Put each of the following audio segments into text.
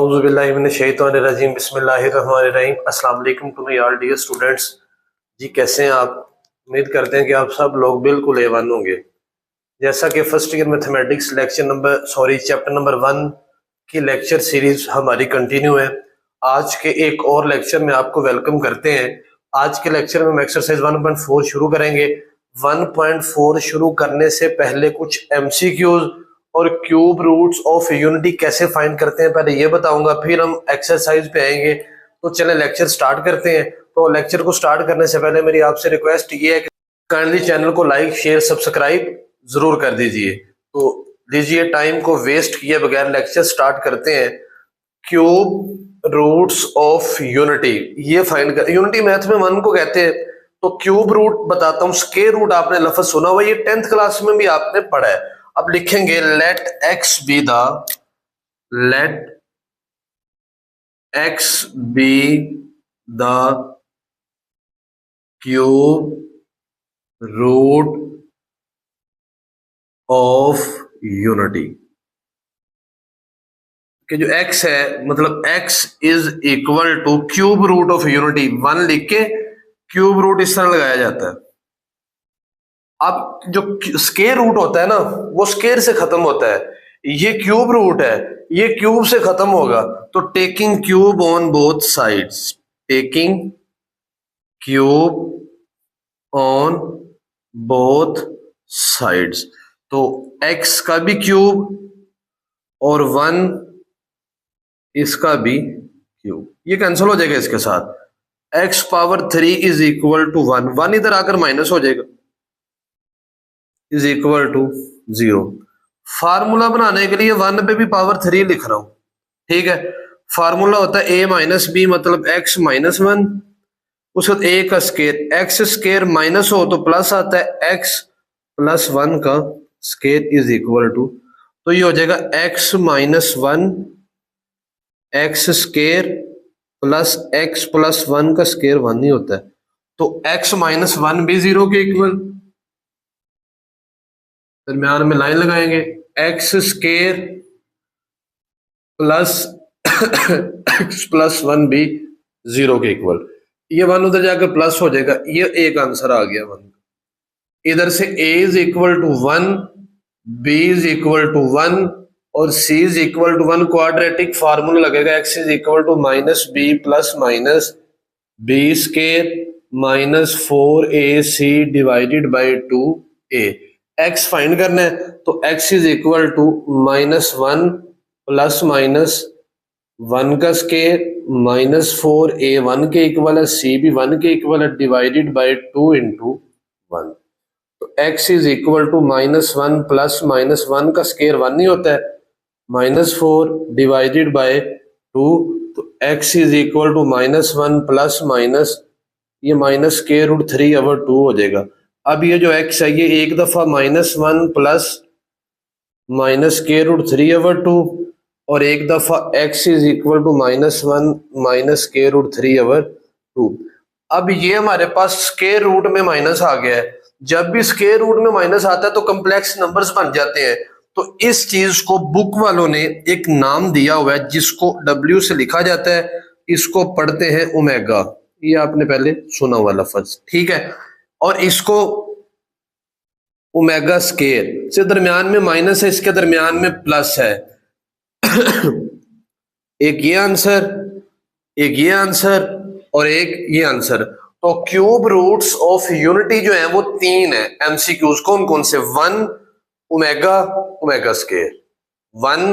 औज़ुबिल्लाहिमिनश्शैतानिर्रजीम बिस्मिल्लाहिर्रहमानिर्रहीम। अस्सलाम वालेकुम to my all dear students. जी कैसे हैं आप? उम्मीद करते हैं कि आप सब लोग बिल्कुल एवन होंगे। जैसा कि first year mathematics chapter number 1 की लेक्चर सीरीज हमारी कंटिन्यू है। आज के एक और लेक्चर में आपको वेलकम करते हैं। आज के लेक्चर में हम एक्सरसाइज 1.4 शुरू करेंगे। 1.4 शुरू करने से पहले कुछ एमसीक्यूज और क्यूब रूट्स ऑफ यूनिटी कैसे फाइंड करते हैं पहले ये बताऊंगा, फिर हम एक्सरसाइज पे आएंगे। तो चलें लेक्चर स्टार्ट करते हैं। तो लेक्चर को स्टार्ट करने से पहले मेरी आपसे रिक्वेस्ट ये है कि काइंडली चैनल को लाइक शेयर सब्सक्राइब जरूर कर दीजिए। तो लीजिए, टाइम को वेस्ट किए बगैर लेक्चर स्टार्ट करते हैं। क्यूब रूट्स ऑफ यूनिटी ये फाइंड कर, यूनिटी मैथ में 1 को कहते हैं। तो क्यूब रूट बताता हूँ। स्क्वायर रूट आपने लफ्ज सुना हुआ, ये 10th क्लास में भी आपने पढ़ा है। अब लिखेंगे let X be the cube root of unity. कि जो x है मतलब x is equal to cube root of unity. 1 लिख के क्यूब रूट इस तरह लगाया जाता है। अब जो स्क्वायर रूट होता है ना, वो स्क्वायर से खत्म होता है। ये क्यूब रूट है, ये क्यूब से खत्म होगा। तो taking cube on both sides, taking cube on both sides. तो x का भी क्यूब और 1 इसका भी क्यूब, ये कैंसिल हो जाएगा इसके साथ। x power 3 is equal to 1, 1 इधर आकर माइनस हो जाएगा, इज इक्वल टू 0। फार्मूला बनाने के लिए 1 पे भी पावर 3 लिख रहा हूं, ठीक है। फार्मूला होता है a माइनस बी मतलब x माइनस 1, उसके बाद a का स्केयर, एक्स स्केयर माइनस हो तो प्लस आता है, x प्लस 1 का स्केयर इज इक्वल टू, तो ये हो जाएगा x minus 1 x square plus x plus 1 का स्केयर 1 ही होता है। तो x माइनस 1 भी 0 के इक्वल, दरम्यान में लाइन लगाएंगे, x square plus x plus 1 भी 0 के इक्वल। ये 1 उधर जाकर प्लस हो जाएगा, ये एक आंसर आ गया 1। इधर से a is equal to 1, b is equal to 1 और c is equal to 1। Quadratic formula लगेगा, x is equal to minus B plus minus B square minus 4ac divided by 2a। x find करना है तो x is equal to minus 1 plus minus 1 का square minus 4a 1 के equal है, c भी 1 के equal है, डिवाइडेड बाई 2 इंटू 1। तो x is equal to minus 1 plus minus 1 का स्केयर 1 नहीं होता है, माइनस 4 डिवाइडेड बाय 2। तो x is equal to minus 1 plus minus ये माइनस स्केयर रूट 3 ओवर 2 हो जाएगा। अब ये जो x है ये एक दफा minus 1 plus minus square root 3 over 2 और एक दफा x is equal to minus 1 minus square root 3 over 2। अब ये हमारे पास स्केयर रूट में माइनस आ गया है। जब भी स्क्वायर रूट में माइनस आता है तो कॉम्प्लेक्स नंबर्स बन जाते हैं। तो इस चीज को बुक वालों ने एक नाम दिया हुआ है जिसको W से लिखा जाता है, इसको पढ़ते हैं ओमेगा। ये आपने पहले सुना हुआ लफ्ज, ठीक है। और इसको ओमेगा स्क्वायर से दरमियान में माइनस है, इसके दरमियान में प्लस है। एक ये आंसर, एक ये आंसर और एक ये आंसर। तो क्यूब रूट्स ऑफ यूनिटी जो है वो 3 है एमसीक्यूज। कौन कौन से? 1 omega omega square, 1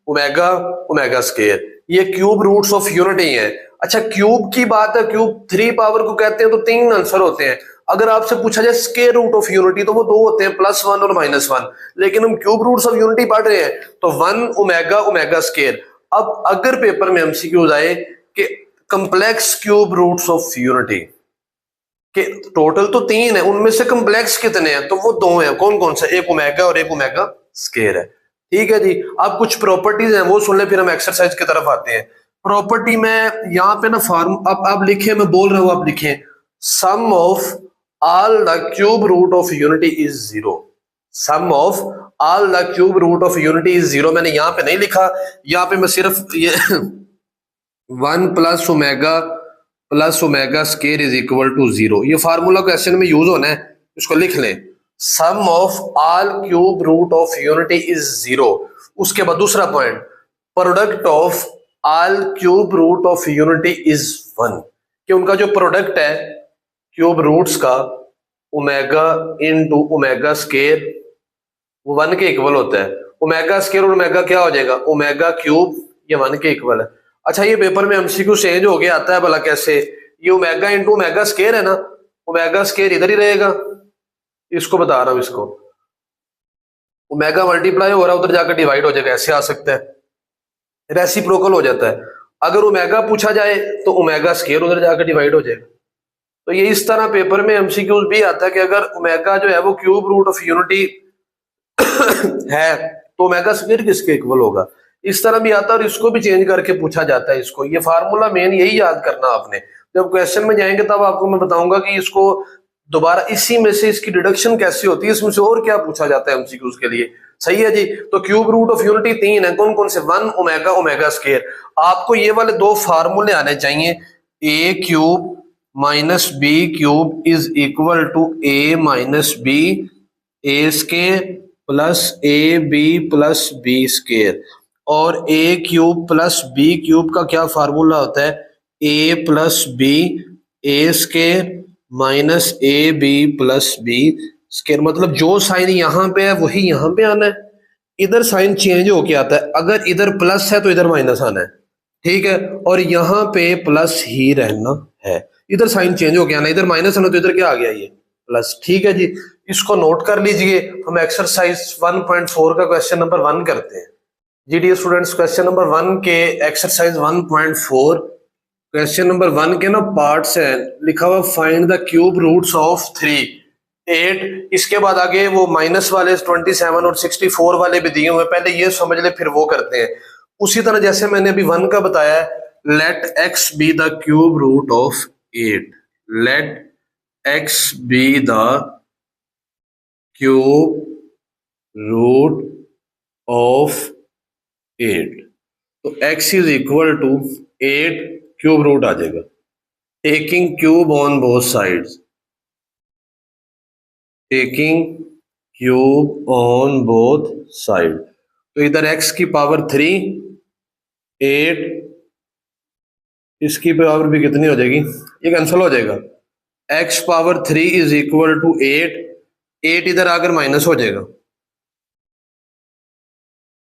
omega omega square, ये क्यूब रूट्स ऑफ यूनिटी है। अच्छा, क्यूब की बात है, क्यूब 3 पावर को कहते हैं, तो 3 आंसर होते हैं। अगर आपसे पूछा जाए स्क्वायर रूट ऑफ यूनिटी तो वो 2 होते हैं, प्लस 1 और माइनस 1। लेकिन हम क्यूब रूट्स ऑफ यूनिटी पढ़ रहे हैं तो 1 ओमेगा ओमेगा स्क्वायर। अब अगर पेपर में एमसीक्यूज आए कि complex cube roots of unity कि टोटल तो 3 है, उनमें से कॉम्प्लेक्स कितने हैं, तो वो 2 हैं। कौन कौन से? एक ओमेगा और एक ओमेगा स्क्वायर है, ठीक है जी। अब कुछ प्रॉपर्टीज हैं वो सुन ले, फिर हम एक्सरसाइज की तरफ आते हैं। प्रॉपर्टी में यहाँ पे ना फॉर्म अब आप लिखे, मैं बोल रहा हूं आप लिखें, sum of all the cube root of unity is 0। Sum of all the cube root of unity is zero. मैंने यहाँ पे नहीं लिखा, यहाँ पे मैं सिर्फ ये 1 plus omega square is equal to zero, ये फार्मूला क्वेश्चन में यूज होना है, इसको लिख लें। Sum of all cube root of unity is zero. उसके बाद दूसरा point, product of all cube root of unity is 1, कि उनका जो प्रोडक्ट है क्यूब रूट्स का ओमेगा इनटू ओमेगा स्केयर वो 1 के इक्वल होता है। ओमेगा स्केयर और ओमेगा क्या हो जाएगा, ओमेगा क्यूब, ये 1 के इक्वल है। अच्छा ये पेपर में एमसीक्यू चेंज हो गया आता है भला कैसे, ये ओमेगा इंटू ओमेगा स्केयर है ना, ओमेगा स्केयर इधर ही रहेगा, इसको बता रहा हूं, इसको ओमेगा मल्टीप्लाई हो रहा है उधर जाकर डिवाइड हो जाएगा, ऐसे आ सकता है, रेसिप्रोकल हो जाता है। अगर ओमेगा पूछा जाए तो ओमेगा स्केयर उधर जाकर डिवाइड हो जाएगा। तो ये इस तरह पेपर में एमसीक्यूज भी आता है कि अगर ओमेगा जो है वो क्यूब रूट ऑफ यूनिटी है तो ओमेगा स्क्वायर किसके इक्वल होगा, इस तरह भी आता है और इसको भी चेंज करके पूछा जाता है। इसको ये फार्मूला मेन यही याद करना आपने, जब क्वेश्चन में जाएंगे तब आपको मैं बताऊंगा कि इसको दोबारा इसी में से इसकी डिडक्शन कैसे होती है, इसमें से और क्या पूछा जाता है एमसीक्यूज के लिए। सही है जी। तो क्यूब रूट ऑफ यूनिटी 3 है, कौन कौन से, 1 ओमेगा ओमेगा स्क्वायर। आपको ये वाले दो फार्मूले आने चाहिए, a cube minus b cube is equal to a minus b a square plus a b plus b square, और a cube plus b cube का क्या फार्मूला होता है, a plus b a square minus a b plus b square. मतलब जो sign यहाँ पे है वही यहाँ पे आना है, इधर साइन चेंज होके आता है, अगर इधर प्लस है तो इधर माइनस आना है, ठीक है, और यहाँ पे प्लस ही रहना है, इधर साइन चेंज हो गया ना, इधर माइनस है ना तो इधर क्या आ गया, ये प्लस। ठीक है जी, इसको नोट कर लीजिए। हम एक्सरसाइज 1.4 का क्वेश्चन नंबर 1 करते हैं जी डियर स्टूडेंट्स। क्वेश्चन नंबर 1 के एक्सरसाइज 1.4 क्वेश्चन नंबर 1 के ना पार्ट्स है, लिखा हुआ find the cube roots of 3 8। इसके बाद आगे वो माइनस वाले 27 और 64 वाले भी दिए हुए, पहले ये समझ ले फिर वो करते हैं। उसी तरह जैसे मैंने अभी 1 का बताया, let x be the cube root of 8, let x be the cube root of 8, तो x is equal to 8 cube root आ जाएगा, taking cube on both sides, taking cube on both side. तो इधर x की power 3 8, इसकी power भी कितनी हो जाएगी, ये कैंसिल हो जाएगा, x power 3 is equal to 8, 8 इधर आकर माइनस हो जाएगा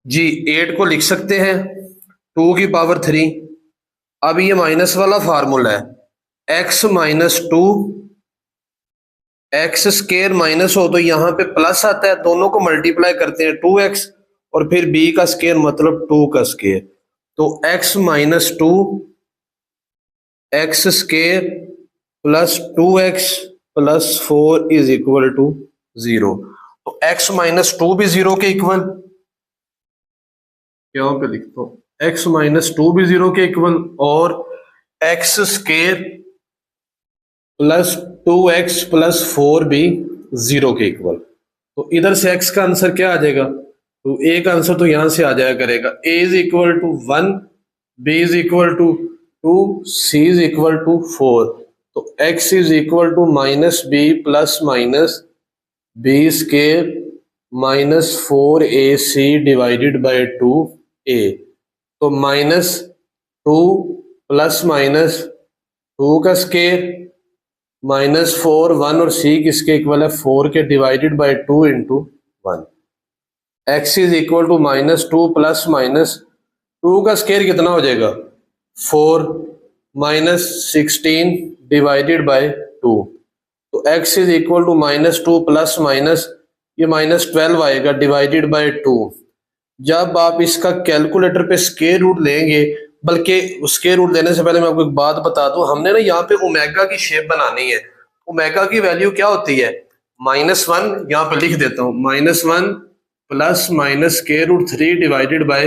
जी। 8 को लिख सकते हैं 2 की पावर 3। अब ये माइनस वाला फार्मूला है, x minus 2, x square minus हो तो यहाँ पे प्लस आता है, दोनों को मल्टीप्लाई करते हैं 2x, और फिर b का स्केयर मतलब 2 का स्केयर, तो x minus 2 x square plus 2x plus 4 is equal to 0। तो x माइनस 2 भी 0 के इक्वल, यहाँ पे लिखता हूँ x माइनस 2 भी 0 के इक्वल, और x square plus 2x plus 4 भी 0 के इक्वल। तो इधर से x का आंसर क्या आ जाएगा, तो a का आंसर तो यहां से आ जाया करेगा, a is equal to 1, b is equal to 2, c is equal to 4। तो x is equal to minus B plus minus B square minus 4ac divided by 2a। तो माइनस 2 प्लस माइनस 2 का square minus 4 1, और c किसके equal है, 4 के divided by 2 into 1। x is equal to minus 2 plus minus 2 का square कितना हो जाएगा 4 माइनस 16 डिवाइडेड बाई 2। तो x is equal to minus 2 plus minus ये माइनस 12 आएगा डिवाइडेड बाई 2। जब आप इसका कैलकुलेटर पे स्केयर रूट लेंगे, बल्कि स्केयर रूट लेने से पहले मैं आपको एक बात बता दूं, हमने ना यहाँ पे ओमेगा की शेप बनानी है। ओमेगा की वैल्यू क्या होती है, -1, यहाँ पे लिख देता हूँ -1 plus minus square root 3 divided by,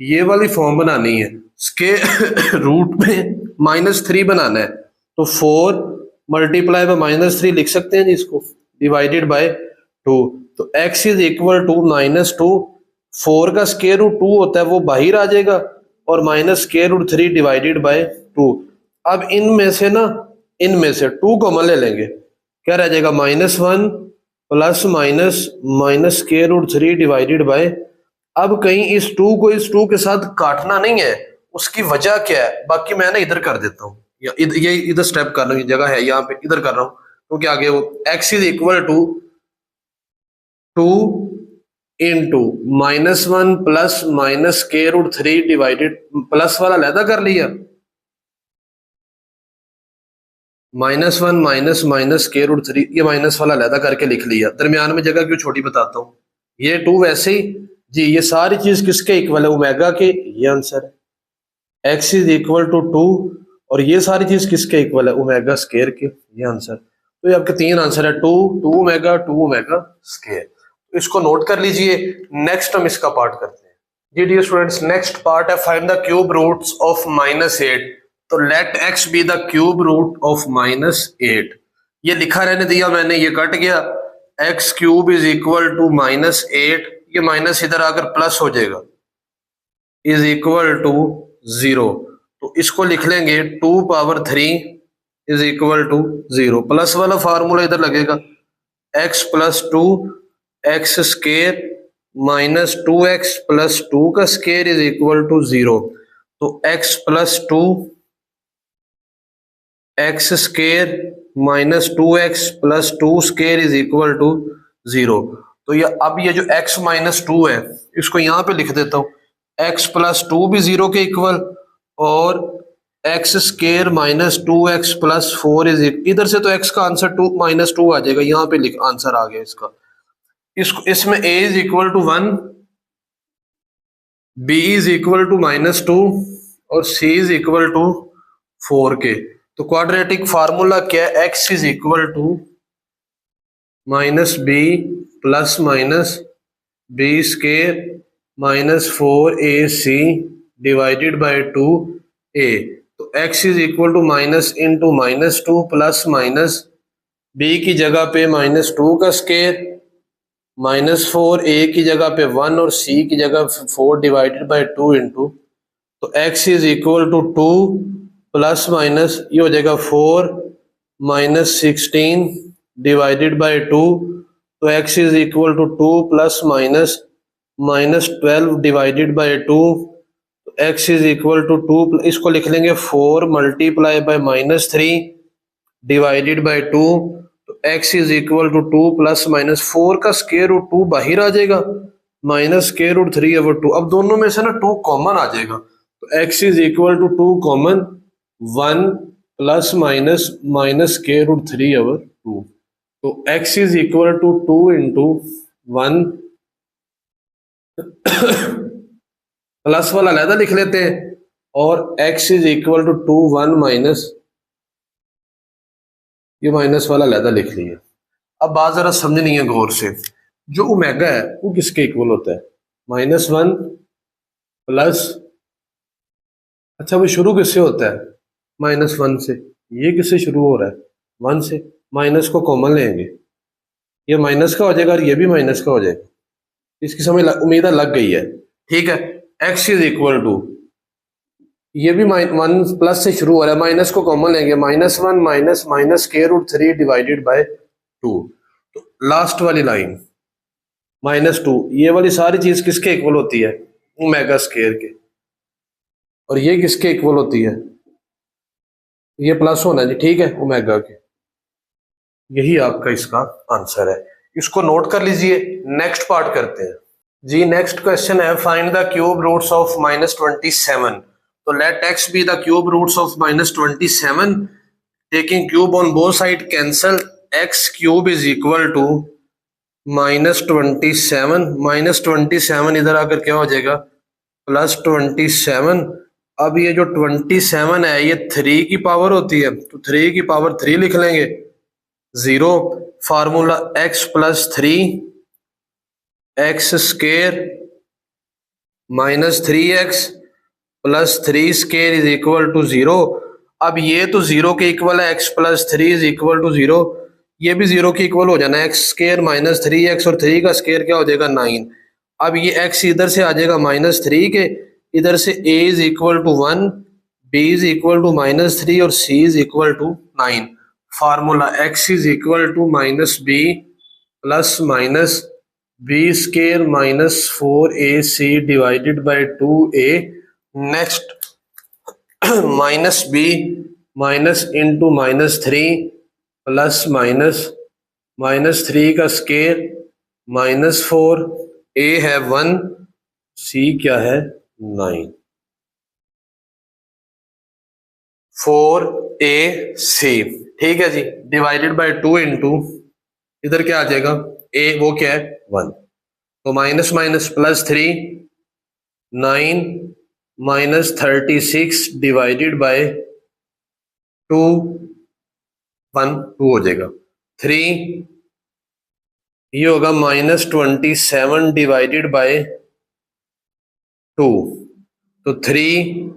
ये वाली फॉर्म बनानी है। स्केयर रूट में -3 बनाना है, तो 4 मल्टीप्लाई बाय -3 लिख सकते हैं जी इसको, डिवाइडेड बाय 2, तो x इज इक्वल टू -2, 4 का स्क्वायर रूट 2 होता है वो बाहर आ जाएगा, और minus square root 3 divided by 2। अब इनमें से 2 कॉमन ले लेंगे, क्या रह जाएगा -1 plus minus square root 3 divided by. अब कहीं इस 2 को इस 2 के साथ काटना नहीं है, उसकी वजह क्या है, बाकी मैं ना इधर कर देता हूँ, ये इधर स्टेप कर रहा हूँ, जगह है यहाँ पे, इधर कर रहा हूँ क्योंकि आगे वो x is equal to 2 into -1 plus minus square root 3 divided, plus वाला अलहदा कर लिया, -1 माइनस माइनस स्क्वायर रूट 3, ये माइनस वाला अलहदा करके लिख लिया, दरमियान में जगह क्यों छोटी बताता हूँ। ये 2 वैसे ही जी, ये सारी चीज किसके इक्वल है, ओमेगा के, ये आंसर है। x इज इक्वल टू 2 और ये सारी चीज किसके इक्वल है, ओमेगा स्क्वायर के, ये आंसर। तो ये आपके 3 आंसर है, 2 ओमेगा स्क्वायर। इसको नोट कर लीजिए। नेक्स्ट हम इसका पार्ट करते हैं जी डियर स्टूडेंट्स। नेक्स्ट पार्ट है find the cube roots of -8। तो let x be the cube root of -8। ये लिखा रहने दिया मैंने, ये कट गया, x cube is equal to -8, ये माइनस इधर आकर प्लस हो जाएगा, इज इक्वल टू 0। तो इसको लिख लेंगे 2 power 3 is equal to 0। Plus वाला फार्मूला इधर लगेगा, x plus 2 x square minus 2x plus 2 का स्केयर इज इक्वल टू 0। तो x plus 2 x square minus 2x plus 2 square is equal to 0। तो ये अब ये जो x माइनस 2 है इसको यहाँ पे लिख देता हूँ, x प्लस 2 भी 0 के इक्वल, और x square minus 2x plus 4 is, इधर से तो x का आंसर 2 माइनस 2 आ जाएगा, यहाँ पे लिख आंसर आ गया इसका। इसमें a is equal to 1, b is equal to -2 और c इज इक्वल टू 4 के। तो क्वाड्रेटिक फार्मूला क्या है, x is equal to -b plus minus b square minus 4ac divided by 2a। तो x is equal to minus into -2 plus minus b की जगह पे -2 का स्केयर -4, a की जगह पे 1 और c की जगह 4 डिवाइडेड बाय 2 इंटू, तो x is equal to 2 plus minus ये हो जाएगा 4 माइनस 16 डिवाइडेड बाय 2। तो x is equal to 2 plus minus -12 divided by 2। तो x इज इक्वल टू 2, इसको लिख लेंगे 4 मल्टीप्लाई बाय -3 डिवाइडेड बाय 2। तो x is equal to 2 plus minus 4 का स्क्वायर रूट 2 बाहर आ जाएगा, माइनस स्क्वायर रूट 3/2। अब दोनों में से ना 2 कॉमन आ जाएगा, तो x is equal to 2 common 1 plus minus square root 3/2। तो x is equal to 2 into 1 plus वाला अलहदा लिख लेते हैं, और x is equal to 2 1 minus, ये माइनस वाला अलहदा लिख लिया। अब बात जरा समझनी है गौर से, जो ओमेगा है वो किसके इक्वल होता है, -1 प्लस, अच्छा वो शुरू किससे होता है, -1 से, ये किससे शुरू हो रहा है, 1 से, माइनस को कॉमन लेंगे, ये माइनस का हो जाएगा और ये भी माइनस का हो जाएगा। इसकी समझ उम्मीद लग गई है, ठीक है। x इज इक्वल टू, ये भी 1 प्लस से शुरू हो रहा है, माइनस को कॉमन लेंगे, -1 minus square root 3 divided by 2। तो लास्ट वाली लाइन -2, ये वाली सारी चीज किसके इक्वल होती है, ओमेगा स्क्वायर के, और ये किसके इक्वल होती है, ये प्लस होना है जी, ठीक है, ओमेगा के। यही आपका इसका आंसर है, इसको नोट कर लीजिए। नेक्स्ट पार्ट करते हैं जी। नेक्स्ट क्वेश्चन है find the cube roots of -27। तो let x be the cube roots of -27, taking cube on both side cancel, x cube is equal to -27, -27 इधर आकर क्या हो जाएगा, +27। अब ये जो 27 है ये 3 की पावर होती है, तो 3 की पावर 3 लिख लेंगे, 0 formula x plus 3 x square -3x plus 3 square is equal to 0। अब ये तो 0 के इक्वल है, x plus 3 is equal to 0, ये भी 0 के इक्वल हो जाना है, एक्स स्केयर माइनस 3x और 3 का स्केयर क्या हो जाएगा 9। अब ये x इधर से आ जाएगा -3 के, इधर से a is equal to 1, b is equal to -3 और c is equal to 9। Formula x is equal to -b plus minus b square -4ac divided by 2a। Next -b minus into -3 plus -3 का square -4, a है 1, c क्या है 9, 4ac। ठीक है जी, divided by 2 into इधर क्या आ जाएगा a, वो क्या है 1, तो माइनस माइनस +3, 9 -36 डिवाइडेड बाय 2, 1 2 हो जाएगा, 3 ये होगा -27 डिवाइडेड बाय 2, तो 3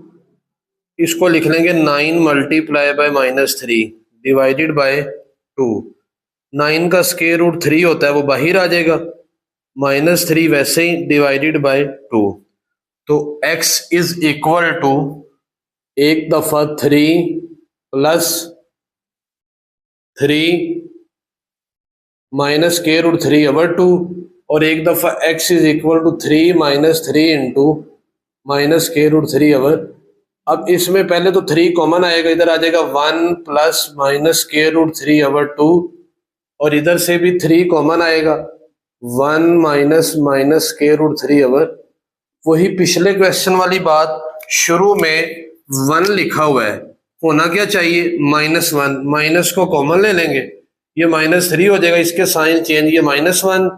इसको लिख लेंगे 9 मल्टीप्लाई बाय -3 डिवाइडेड बाय 2। 9 का स्क्वायर रूट 3 होता है, वो बाहर आ जाएगा, -3 वैसे ही डिवाइडेड बाय 2। तो x इज इक्वल टू एक दफा 3 plus 3 minus square root 3 over 2, और एक दफा x is equal to 3 minus 3 into minus square root 3 over. अब इसमें पहले तो 3 कॉमन आएगा, इधर आ जाएगा 1 plus minus square root 3 over 2, और इधर से भी 3 कॉमन आएगा, 1 minus minus square root 3 over. वही पिछले क्वेश्चन वाली बात, शुरू में 1 लिखा हुआ है, होना क्या चाहिए -1, माइनस को कॉमन ले लेंगे, ये -3 हो जाएगा, इसके साइन चेंज, ये -1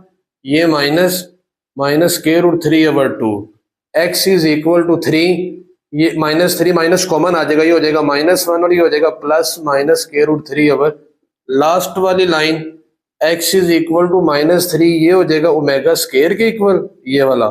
ये minus minus square root 3 over 2, x is equal to 3, ये -3 माइनस कॉमन आ जाएगा, ये हो जाएगा -1 और ये हो जाएगा plus minus square root 3 over. Last वाली line x is equal to -3, ये हो जाएगा ओमेगा स्क्वायर के इक्वल, ये वाला,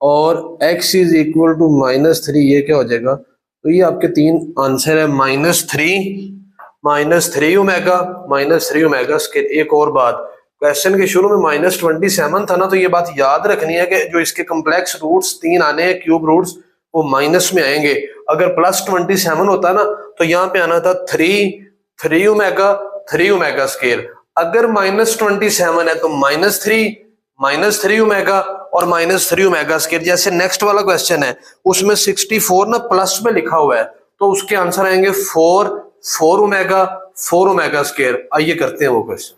और x इज इक्वल टू -3, ये क्या हो जाएगा। तो ये आपके 3 आंसर है, -3 ओमेगा स्क्वायर। एक और बात, क्वेश्चन के शुरू में -27 था ना, तो ये बात याद रखनी है कि जो इसके कम्प्लेक्स रूट्स 3 आने हैं, क्यूब रूट्स, वो माइनस में आएंगे। अगर +27 होता ना, तो यहाँ पे आना था 3 ओमेगा स्क्वायर। अगर -27 है तो -3 ओमेगा और -3 ओमेगा स्क्वायर। जैसे नेक्स्ट वाला क्वेश्चन है, उसमें 64 ना प्लस में लिखा हुआ है, तो उसके आंसर आएंगे 4 ओमेगा स्क्वायर। आइए करते हैं वो क्वेश्चन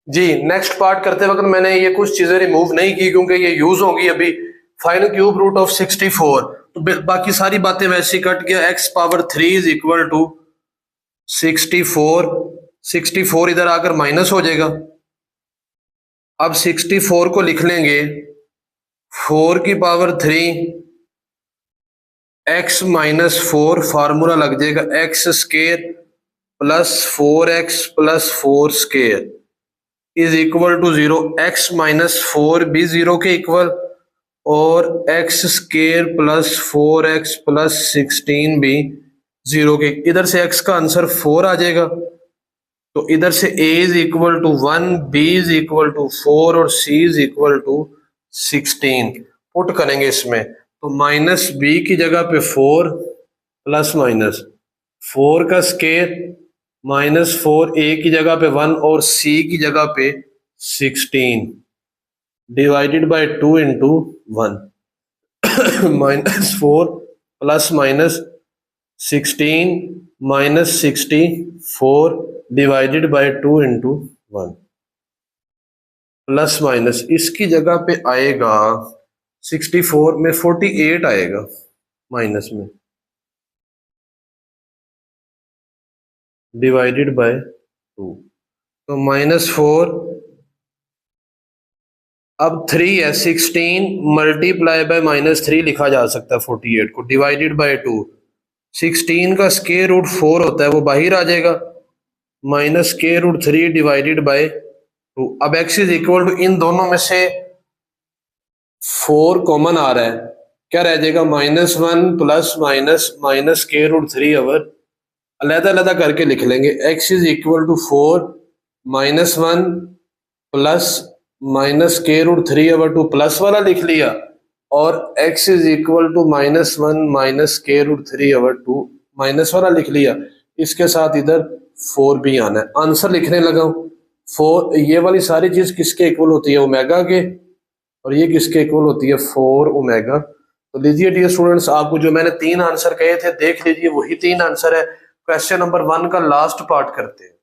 जी। नेक्स्ट पार्ट करते वक्त मैंने ये कुछ चीजें रिमूव नहीं की, क्योंकि ये यूज होंगी अभी। फाइंड क्यूब रूट ऑफ 64, तो बाकी सारी बातें वैसे ही कट गया। x power 3 is equal to 64 इधर आकर माइनस हो जाएगा। अब 64 को लिख लेंगे 4 की पावर 3 x माइनस 4, फार्मूला लग जाएगा x square plus 4x plus 4 square is equal to 0। x minus 4 भी 0 के इक्वल, और x square plus 4x plus 16 भी 0 के। इधर से x का आंसर 4 आ जाएगा, तो इधर से a is equal to 1, b is equal to 4 और c is equal to 16 put करेंगे इसमें। तो -b की जगह पे 4 प्लस माइनस 4 का स्क्वायर -4, a की जगह पे 1 और c की जगह पे 16 divided by 2 into 1। -4 plus minus 16 -64 divided by 2 into 1, plus minus इसकी जगह पे आएगा 64 में 48 आएगा माइनस में, डिवाइडेड बाय 2, तो -4। अब 3 है, 16 मल्टीप्लाई बाय -3 लिखा जा सकता है 48 को, डिवाइडेड बाय 2। 16 का स्क्वायर रूट 4 होता है, वो बाहर आ जाएगा, minus square root 3 divided by 2। अब x इज इक्वल टू, इन दोनों में से 4 कॉमन आ रहा है, क्या रह जाएगा -1 plus minus minus square root 3 over, अलग अलग करके लिख लेंगे। x is equal to 4 -1 plus minus square root 3/2 plus वाला लिख लिया, और x is equal to -1 minus square root 3/2 minus वाला लिख लिया। इसके साथ इधर 4 भी आना है। आंसर लिखने लगा हूं। 4, ये वाली सारी चीज किसके इक्वल होती है? ओमेगा के। और ये किसके इक्वल होती है? 4 ओमेगा। तो लीजिए डियर स्टूडेंट्स, आपको जो मैंने 3 आंसर कहे थे देख लीजिए, वही 3 आंसर है। क्वेश्चन नंबर 1 का लास्ट पार्ट करते हैं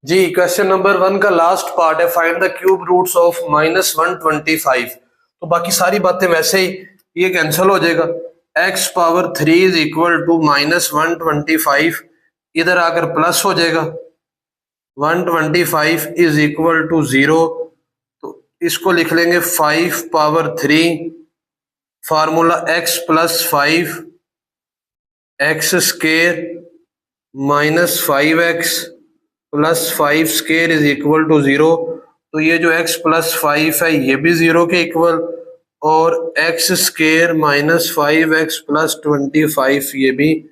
जी। क्वेश्चन नंबर 1 का लास्ट पार्ट है, find the cube roots of -125। तो बाकी सारी बातें वैसे ही, ये कैंसिल हो जाएगा। x power 3 is equal to -125, इधर आकर प्लस हो जाएगा। 125 इज इक्वल टू 0, तो इसको लिख लेंगे 5 power 3, formula x plus 5 x square minus 5x plus 5 square is equal to 0। तो ये जो x प्लस 5 है ये भी 0 के इक्वल, और x square minus 5x plus 25 ये भी।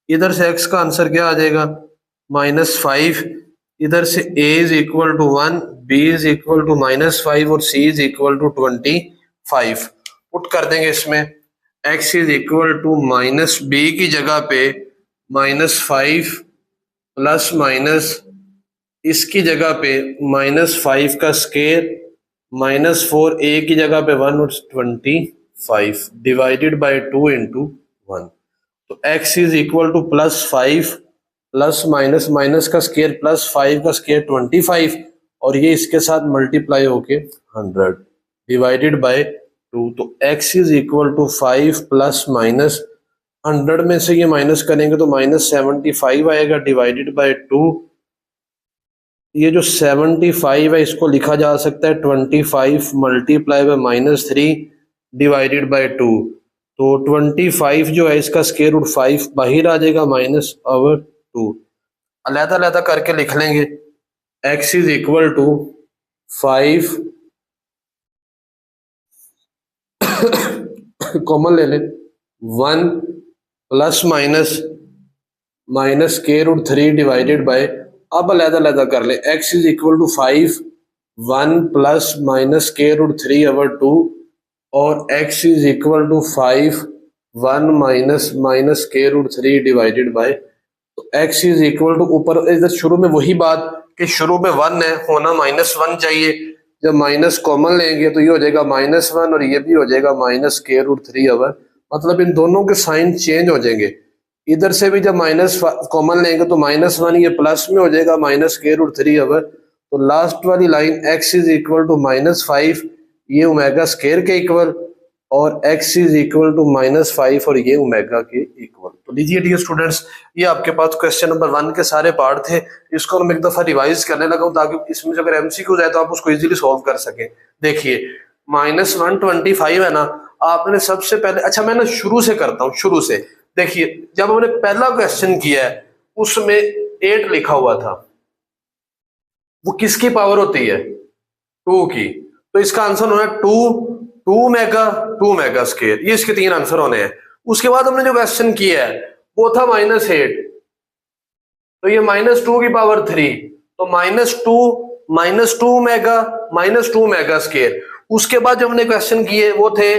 इधर से x का आंसर क्या आ जाएगा? -5। इधर से a is equal to 1, b is equal to -5 और c is equal to 25। Put कर देंगे इसमें। x is equal to -b की जगह पे -5 प्लस माइनस, इसकी जगह पे -5 का स्क्वायर -4, a की जगह पे 1 और 25 डिवाइडेड बाय 2 इंटू 1। तो x is equal to +5 plus minus, minus का स्क्वायर प्लस 5 का स्क्वायर 25, और ये इसके साथ मल्टीप्लाई होके 100 डिवाइडेड बाय 2। तो x is equal to 5 plus minus 100 में से ये माइनस करेंगे तो -75 आएगा डिवाइडेड बाय 2। ये जो 75 है इसको लिखा जा सकता है 25 मल्टीप्लाई बाय -3 डिवाइडेड बाय 2। तो 25 जो है इसका स्क्वायर रूट 5 बाहर आ जाएगा -/2। अलहदा अलहदा करके लिख लेंगे। x is equal to 5 common ले लें, 1 plus minus square root 3 divided by, अब अलहदा अलहदा कर ले। x is equal to 5 1 plus minus square root 3/2, और x is equal to 5 1 minus square root 3 divided by. तो x इज इक्वल टू, ऊपर इधर शुरू में वही बात कि शुरू में 1 है, होना -1 चाहिए। जब माइनस कॉमन लेंगे तो ये हो जाएगा -1 और ये भी हो जाएगा माइनस स्क्वायर रूट 3/, मतलब इन दोनों के साइन चेंज हो जाएंगे। इधर से भी जब माइनस कॉमन लेंगे तो -1 ये प्लस में हो जाएगा माइनस स्क्वायर रूट 3/। तो लास्ट वाली line x is equal to -5, ये ओमेगा स्क्वायर के इक्वल, और x इज इक्वल टू -5 और ये ओमेगा के इक्वल। तो लीजिए डियर स्टूडेंट्स, ये आपके पास क्वेश्चन नंबर 1 के सारे पार्ट थे। इसको हम एक दफा रिवाइज करने लगा हूं ताकि इसमें जो अगर MCQ जाए तो आप उसको इजीली सॉल्व कर सकें। देखिए -125 है ना, आपने सबसे पहले, अच्छा मैं ना शुरू से करता हूँ, शुरू से। देखिए जब हमने पहला क्वेश्चन किया है उसमें 8 लिखा हुआ था, वो किसकी पावर होती है? 2 की। तो इसका आंसर होना है 2 मेगा स्क्वायर। ये इसके 3 आंसर होने हैं। उसके बाद हमने जो क्वेश्चन किया है वो था -8, तो ये -2 की पावर 3, तो -2 मेगा स्क्वायर। उसके बाद जो हमने क्वेश्चन किए वो थे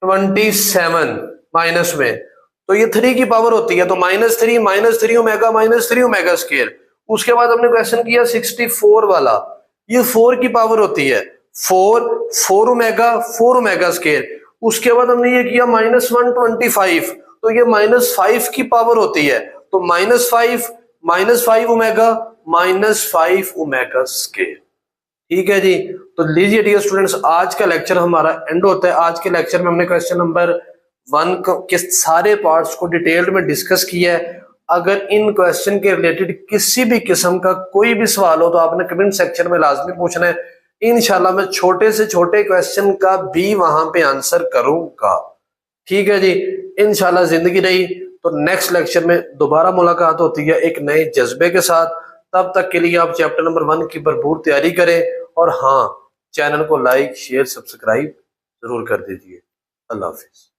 27 माइनस में, तो ये 3 की पावर होती है, तो -3 ओमेगा स्क्वायर। उसके बाद हमने क्वेश्चन किया 64 वाला, ये 4 की पावर होती है, 4 ओमेगा स्क्वायर। उसके बाद हमने ये किया -125, तो ये -5 की पावर होती है, तो -5 ओमेगा स्क्वायर। ठीक है जी। तो लीजिए डियर स्टूडेंट्स, आज का लेक्चर हमारा एंड होता है। आज के लेक्चर में हमने क्वेश्चन नंबर 1 के सारे पार्ट्स को डिटेल में डिस्कस किया है। अगर इन क्वेश्चन के रिलेटेड किसी भी किस्म का कोई भी सवाल हो तो आपने कमेंट सेक्शन में लाजमी पूछना है। इंशाल्लाह मैं छोटे से छोटे क्वेश्चन का भी वहां पे आंसर करूंगा। ठीक है जी, इंशाल्लाह जिंदगी रही तो नेक्स्ट लेक्चर में दोबारा मुलाकात होती है एक नए जज्बे के साथ। तब तक के लिए आप चैप्टर नंबर 1 की भरपूर तैयारी करें, और हाँ, चैनल को लाइक शेयर सब्सक्राइब जरूर कर दीजिए। अल्लाह हाफिज।